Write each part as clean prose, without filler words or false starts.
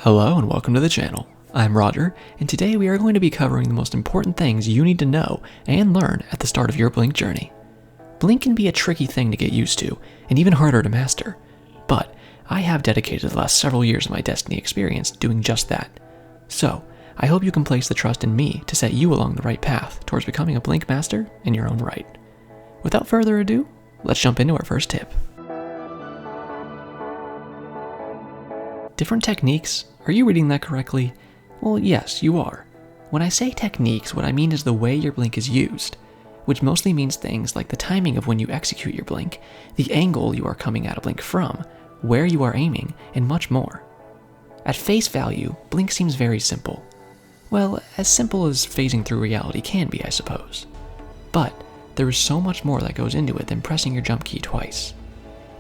Hello and welcome to the channel. I'm Roger, and today we are going to be covering the most important things you need to know and learn at the start of your Blink journey. Blink can be a tricky thing to get used to, and even harder to master, but I have dedicated the last several years of my Destiny experience doing just that. So, I hope you can place the trust in me to set you along the right path towards becoming a Blink master in your own right. Without further ado, let's jump into our first tip. Different techniques? Are you reading that correctly? Well, yes, you are. When I say techniques, what I mean is the way your blink is used, which mostly means things like the timing of when you execute your blink, the angle you are coming at a blink from, where you are aiming, and much more. At face value, blink seems very simple. Well, as simple as phasing through reality can be, I suppose. But there is so much more that goes into it than pressing your jump key twice.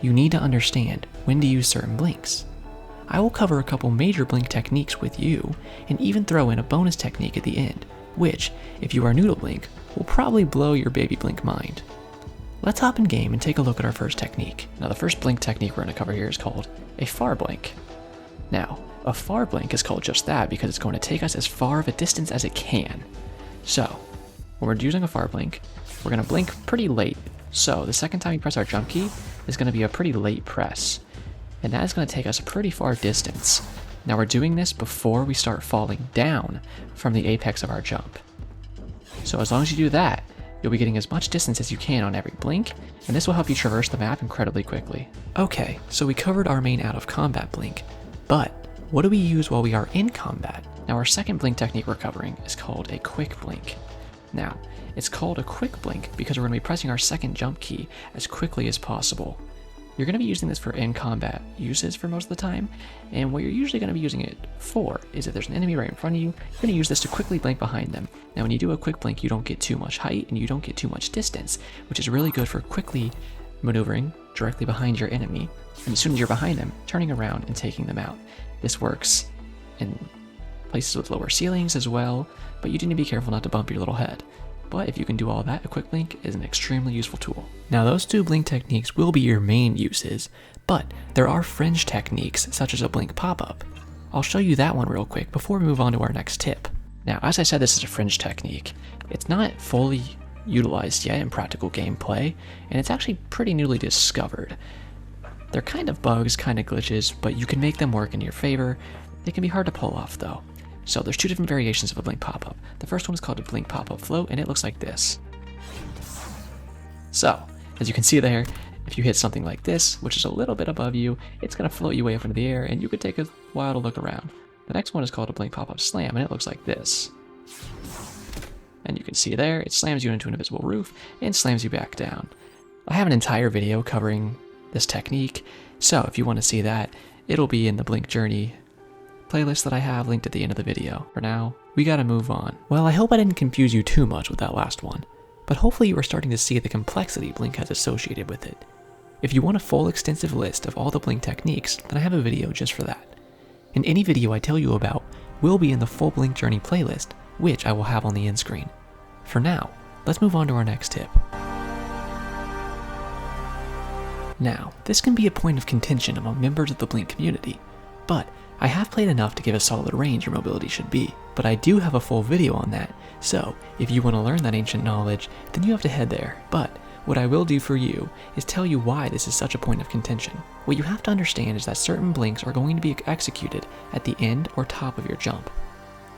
You need to understand when to use certain blinks. I will cover a couple major blink techniques with you, and even throw in a bonus technique at the end, which, if you are new to blink, will probably blow your baby blink mind. Let's hop in game and take a look at our first technique. Now the first blink technique we're going to cover here is called a far blink. Now, a far blink is called just that because it's going to take us as far of a distance as it can. So, when we're using a far blink, we're going to blink pretty late. So the second time we press our jump key is going to be a pretty late press. And that is going to take us a pretty far distance. Now we're doing this before we start falling down from the apex of our jump. So as long as you do that, you'll be getting as much distance as you can on every blink, and this will help you traverse the map incredibly quickly. Okay, so we covered our main out of combat blink, but what do we use while we are in combat? Now our second blink technique we're covering is called a quick blink. Now, it's called a quick blink because we're going to be pressing our second jump key as quickly as possible. You're going to be using this for in-combat uses for most of the time, and what you're usually going to be using it for is if there's an enemy right in front of you, you're going to use this to quickly blink behind them. Now when you do a quick blink, you don't get too much height and you don't get too much distance, which is really good for quickly maneuvering directly behind your enemy, and as soon as you're behind them, turning around and taking them out. This works in places with lower ceilings as well, but you do need to be careful not to bump your little head. But if you can do all that, a quick blink is an extremely useful tool. Now those two blink techniques will be your main uses, but there are fringe techniques such as a blink pop-up. I'll show you that one real quick before we move on to our next tip. Now, as I said, this is a fringe technique. It's not fully utilized yet in practical gameplay, and it's actually pretty newly discovered. They're kind of bugs, kind of glitches, but you can make them work in your favor. They can be hard to pull off though. So there's two different variations of a blink pop-up. The first one is called a blink pop-up float, and it looks like this. So, as you can see there, if you hit something like this, which is a little bit above you, it's going to float you way up into the air, and you could take a while to look around. The next one is called a blink pop-up slam, and it looks like this. And you can see there, it slams you into an invisible roof, and slams you back down. I have an entire video covering this technique, so if you want to see that, it'll be in the Blink Journey playlist that I have linked at the end of the video. For now, we gotta move on. Well, I hope I didn't confuse you too much with that last one, but hopefully you are starting to see the complexity Blink has associated with it. If you want a full extensive list of all the Blink techniques, then I have a video just for that. And any video I tell you about will be in the full Blink Journey playlist, which I will have on the end screen. For now, let's move on to our next tip. Now, this can be a point of contention among members of the Blink community, but I have played enough to give a solid range your mobility should be, but I do have a full video on that, so if you want to learn that ancient knowledge, then you have to head there. But what I will do for you is tell you why this is such a point of contention. What you have to understand is that certain blinks are going to be executed at the end or top of your jump.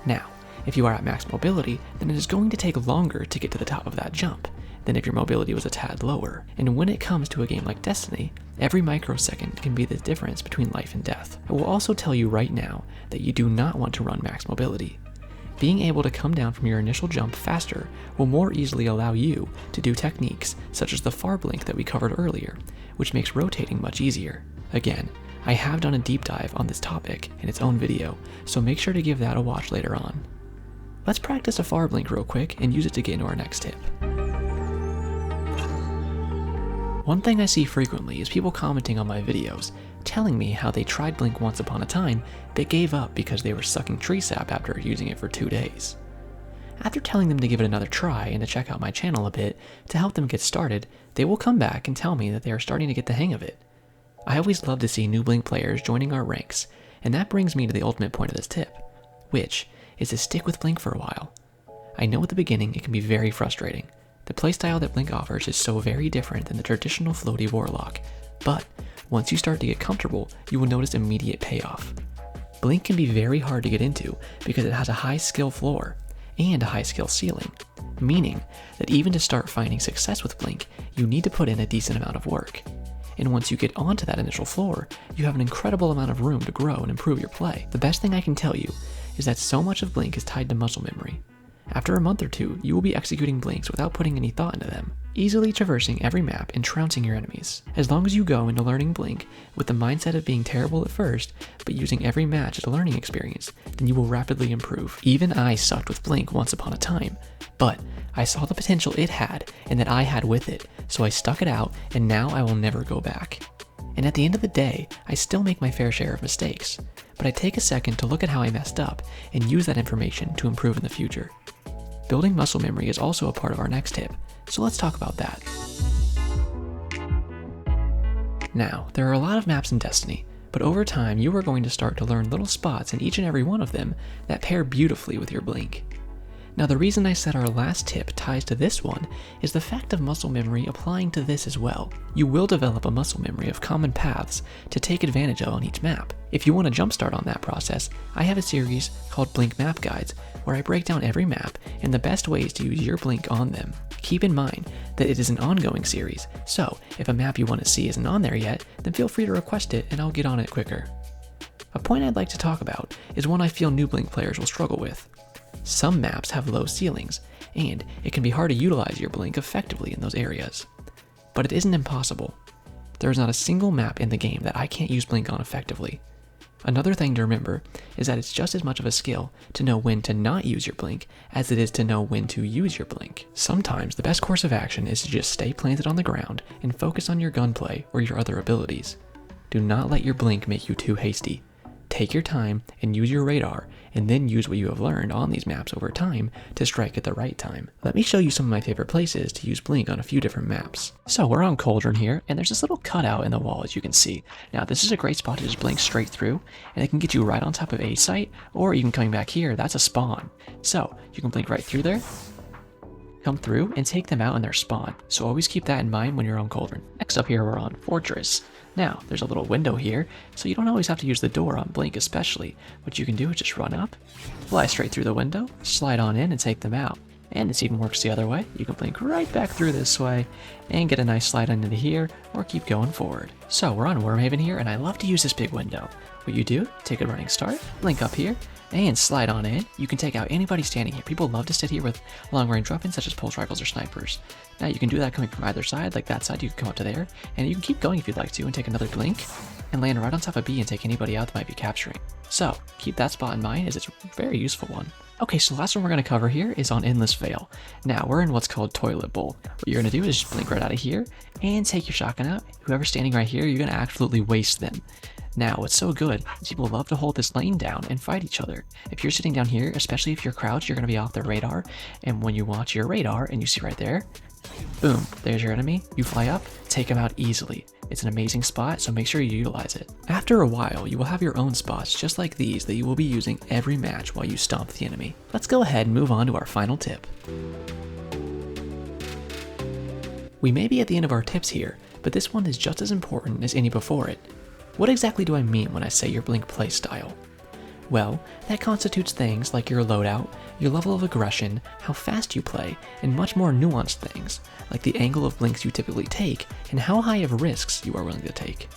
Now, if you are at max mobility, then it is going to take longer to get to the top of that jump than if your mobility was a tad lower. And when it comes to a game like Destiny, every microsecond can be the difference between life and death. I will also tell you right now that you do not want to run max mobility. Being able to come down from your initial jump faster will more easily allow you to do techniques such as the far blink that we covered earlier, which makes rotating much easier. Again, I have done a deep dive on this topic in its own video, so make sure to give that a watch later on. Let's practice a far blink real quick and use it to get into our next tip. One thing I see frequently is people commenting on my videos, telling me how they tried Blink once upon a time, but gave up because they were sucking tree sap after using it for 2 days. After telling them to give it another try and to check out my channel a bit to help them get started, they will come back and tell me that they are starting to get the hang of it. I always love to see new Blink players joining our ranks, And that brings me to the ultimate point of this tip, which is to stick with Blink for a while. I know at the beginning it can be very frustrating. The playstyle that Blink offers is so very different than the traditional floaty Warlock, but once you start to get comfortable, you will notice immediate payoff. Blink can be very hard to get into because it has a high skill floor and a high skill ceiling, meaning that even to start finding success with Blink, you need to put in a decent amount of work. And once you get onto that initial floor, you have an incredible amount of room to grow and improve your play. The best thing I can tell you is that so much of Blink is tied to muscle memory. After a month or two, you will be executing blinks without putting any thought into them, easily traversing every map and trouncing your enemies. As long as you go into learning Blink with the mindset of being terrible at first, but using every match as a learning experience, then you will rapidly improve. Even I sucked with Blink once upon a time, but I saw the potential it had and that I had with it, so I stuck it out, and now I will never go back. And at the end of the day, I still make my fair share of mistakes, but I take a second to look at how I messed up and use that information to improve in the future. Building muscle memory is also a part of our next tip, so let's talk about that. Now, there are a lot of maps in Destiny, but over time you are going to start to learn little spots in each and every one of them that pair beautifully with your Blink. Now, the reason I said our last tip ties to this one is the fact of muscle memory applying to this as well. You will develop a muscle memory of common paths to take advantage of on each map. If you want to jumpstart on that process, I have a series called Blink Map Guides where I break down every map and the best ways to use your Blink on them. Keep in mind that it is an ongoing series, so if a map you want to see isn't on there yet, then feel free to request it and I'll get on it quicker. A point I'd like to talk about is one I feel new Blink players will struggle with. Some maps have low ceilings, and it can be hard to utilize your Blink effectively in those areas. But it isn't impossible. There is not a single map in the game that I can't use Blink on effectively. Another thing to remember is that it's just as much of a skill to know when to not use your Blink as it is to know when to use your Blink. Sometimes the best course of action is to just stay planted on the ground and focus on your gunplay or your other abilities. Do not let your Blink make you too hasty. Take your time and use your radar, and then use what you have learned on these maps over time to strike at the right time. Let me show you some of my favorite places to use Blink on a few different maps. So we're on Cauldron here, and there's this little cutout in the wall as you can see. Now this is a great spot to just Blink straight through, and it can get you right on top of a site, or even coming back here, that's a spawn. So you can Blink right through there, come through, and take them out in their spawn. So always keep that in mind when you're on Cauldron. Next up here we're on Fortress. Now, there's a little window here, so you don't always have to use the door on Blink especially. What you can do is just run up, fly straight through the window, slide on in and take them out. And this even works the other way. You can Blink right back through this way and get a nice slide on into here, or keep going forward. So we're on Wormhaven here, and I love to use this big window. What you do, take a running start, Blink up here, and slide on in. You can take out anybody standing here. People love to sit here with long-range weapons such as pulse rifles or snipers. Now you can do that coming from either side, like that side you can come up to there, and you can keep going if you'd like to and take another Blink and land right on top of B and take anybody out that might be capturing. So keep that spot in mind as it's a very useful one. Okay, so the last one we're going to cover here is on Endless Veil. Now we're in what's called Toilet Bowl. What you're going to do is just Blink right out of here and take your shotgun out. Whoever's standing right here, you're going to absolutely waste them. Now, what's so good is people love to hold this lane down and fight each other. If you're sitting down here, especially if you're crouched, you're going to be off their radar. And when you watch your radar and you see right there, boom, there's your enemy. You fly up, take them out easily. It's an amazing spot, so make sure you utilize it. After a while, you will have your own spots just like these that you will be using every match while you stomp the enemy. Let's go ahead and move on to our final tip. We may be at the end of our tips here, but this one is just as important as any before it. What exactly do I mean when I say your Blink playstyle? Well, that constitutes things like your loadout, your level of aggression, how fast you play, and much more nuanced things, like the angle of blinks you typically take and how high of risks you are willing to take.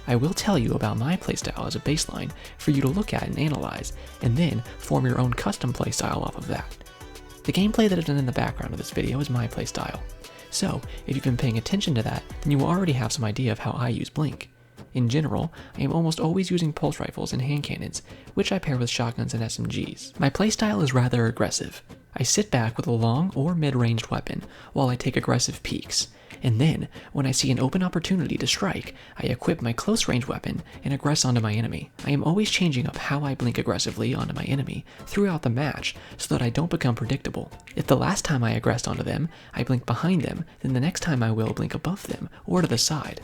I will tell you about my playstyle as a baseline for you to look at and analyze, and then form your own custom playstyle off of that. The gameplay that is done in the background of this video is my playstyle, so if you've been paying attention to that, then you will already have some idea of how I use Blink. In general, I am almost always using pulse rifles and hand cannons, which I pair with shotguns and SMGs. My playstyle is rather aggressive. I sit back with a long or mid-ranged weapon while I take aggressive peeks, and then, when I see an open opportunity to strike, I equip my close-range weapon and aggress onto my enemy. I am always changing up how I blink aggressively onto my enemy throughout the match so that I don't become predictable. If the last time I aggressed onto them, I blink behind them, then the next time I will blink above them or to the side.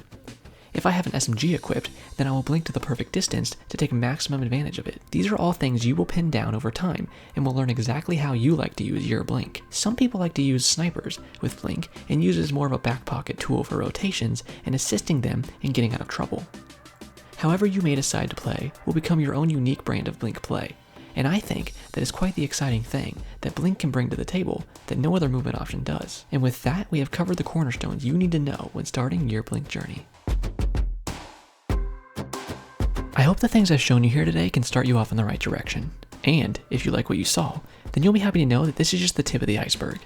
If I have an SMG equipped, then I will blink to the perfect distance to take maximum advantage of it. These are all things you will pin down over time and will learn exactly how you like to use your blink. Some people like to use snipers with blink and use it as more of a back pocket tool for rotations and assisting them in getting out of trouble. However you may decide to play will become your own unique brand of blink play, and I think that is quite the exciting thing that blink can bring to the table that no other movement option does. And with that, we have covered the cornerstones you need to know when starting your blink journey. I hope the things I've shown you here today can start you off in the right direction. And if you like what you saw, then you'll be happy to know that this is just the tip of the iceberg.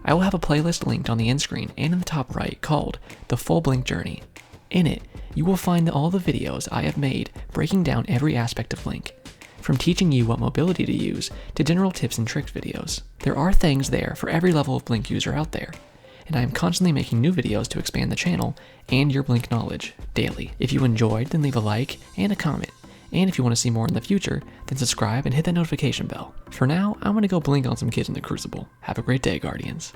I will have a playlist linked on the end screen and in the top right called The Full Blink Journey. In it, you will find all the videos I have made breaking down every aspect of blink, from teaching you what mobility to use to general tips and tricks videos. There are things there for every level of blink user out there, and I am constantly making new videos to expand the channel and your blink knowledge daily. If you enjoyed, then leave a like and a comment. And if you want to see more in the future, then subscribe and hit that notification bell. For now, I'm going to go blink on some kids in the Crucible. Have a great day, Guardians.